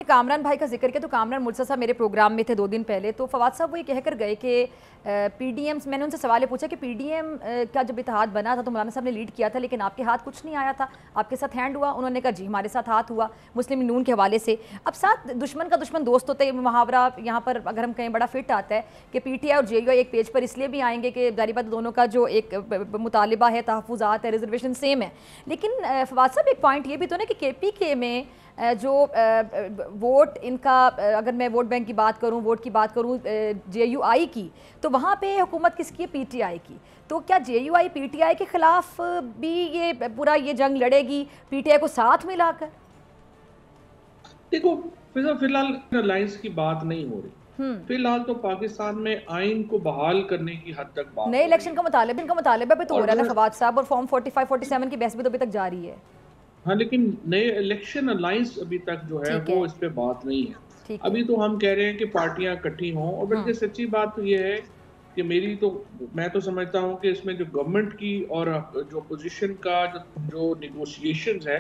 कामरान भाई का जिक्र किया तो कामरान मुर्तज़ा साहब मेरे प्रोग्राम में थे 2 दिन पहले, तो फवाद साहब वो ये कहकर गए कि पीडीएम, मैंने उनसे सवाल ये पूछा कि पीडीएम का जब इत्तेहाद बना था तो मौलाना साहब ने लीड किया था, लेकिन आपके हाथ कुछ नहीं आया था, आपके साथ हैंड हुआ। उन्होंने कहा जी हमारे साथ हाथ हुआ मुस्लिम नून के हवाले से। अब साथ दुश्मन का दुश्मन दोस्त होता है, मुहावरा यहाँ पर अगर हम कहें बड़ा फिट आता है कि पीटीआई और जेयूआई एक पेज पर इसलिए भी आएंगे कि जारी बात दोनों का जो एक मुतालिबा है, तहफ़्फ़ुज़ात है, रिजर्वेशन सेम है। लेकिन फवाद साहब एक पॉइंट ये भी तो ना कि केपीके में जो वोट इनका, अगर मैं वोट बैंक की बात करूं, वोट की बात करूं जेयूआई की, तो वहाँ पे हुकूमत किसकी है? पीटीआई की। तो क्या जेयूआई पीटीआई के खिलाफ भी ये पूरा ये जंग लड़ेगी पीटीआई को साथ मिलाकर? देखो फिलहाल अलायंस की बात नहीं हो रही। फिलहाल तो पाकिस्तान में आइन को बहाल करने की हद तक बात नए हो रही इलेक्शन का मुतालबा पे तो हो रहा है ना फवाद साहब, और फॉर्म 45 47 की बहस भी तो अभी तक जारी है। हाँ, लेकिन नए इलेक्शन अलायंस अभी तक जो है वो इस पे बात नहीं है। अभी तो हम कह रहे हैं कि पार्टियां इकट्ठी हों, और बल्कि सच्ची बात तो ये है कि मैं तो समझता हूँ कि इसमें जो गवर्नमेंट की और जो अपोजिशन का जो निगोशिएशंस है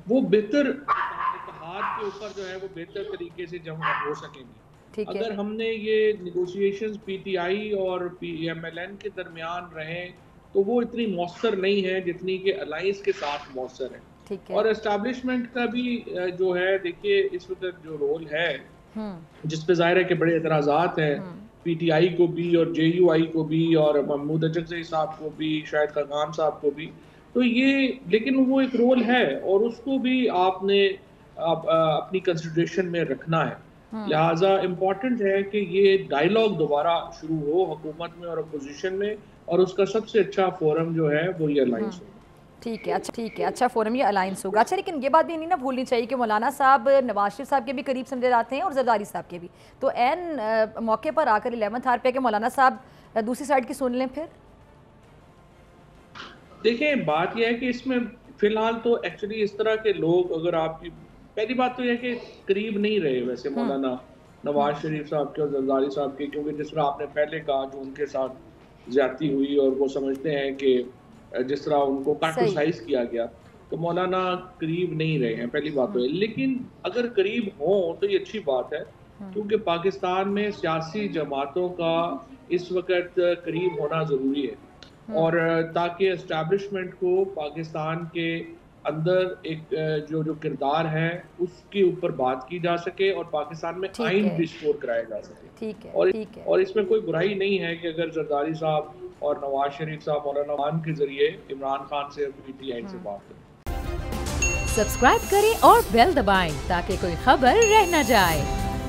वो बेहतर इत्तेहाद के ऊपर जो है वो बेहतर तरीके से जम हो सकेंगी। अगर हमने ये निगोशिएशंस पीटीआई और पीएमएलएन के दरमियान रहे तो वो इतनी मौसर नहीं है जितनी कि अलायंस के साथ मौसर है। और एस्टैब्लिशमेंट का भी जो है, देखिए इस वक्त जो रोल है जिस पे जाहिर है कि बड़े एतराज़ात हैं पीटीआई को भी और जेयूआई को भी और महमूद अजहज़ई साहब को भी, शाहिद खाकान साहब को भी, तो ये लेकिन वो एक रोल है और उसको भी आपने अपनी कंसिडरेशन में रखना है। लिहाजा इम्पॉर्टेंट है कि ये डायलॉग दोबारा शुरू हो हुकूमत में और अपोजिशन में, और उसका सबसे अच्छा फोरम जो है वो ये अलायंस हो। ठीक है, अच्छा फोरम ये अलायंस होगा। अच्छा, लेकिन ये बात भी नहीं ना भूलनी चाहिए कि मौलाना साहब नवाज शरीफ साहब के भी करीब समझे जाते हैं और जरदारी साहब के भी, तो एन मौके पर आकर 11th आवर पे के मौलाना साहब दूसरी साइड की सुन लें फिर। देखिए बात यह है कि इसमें फिलहाल तो एक्चुअली इस तरह के लोग, अगर आपकी पहली बात तो यह कि करीब नहीं रहे वैसे मौलाना नवाज शरीफ साहब के और जरदारी साहब के, क्योंकि जिस तरह आपने पहले कहा जो उनके साथ ज्यादती हुई और वो समझते हैं कि जिस तरह उनको कार्टोसाइज किया गया, तो मौलाना करीब नहीं रहे हैं, पहली बात तो है। लेकिन अगर करीब हो तो ये अच्छी बात है, क्योंकि पाकिस्तान में सियासी जमातों का इस वक्त करीब होना ज़रूरी है, और ताकि एस्टैब्लिशमेंट को पाकिस्तान के अंदर एक जो किरदार है उसके ऊपर बात की जा सके और पाकिस्तान में आइन रिस्टोर कराया जा सके। और इसमें कोई बुराई नहीं है कि अगर जरदारी साहब और नवाज शरीफ साहब मौलाना खान के जरिए इमरान खान से पीटीआई से बात करें। सब्सक्राइब करें और बेल दबाएं ताकि कोई खबर रह न जाए।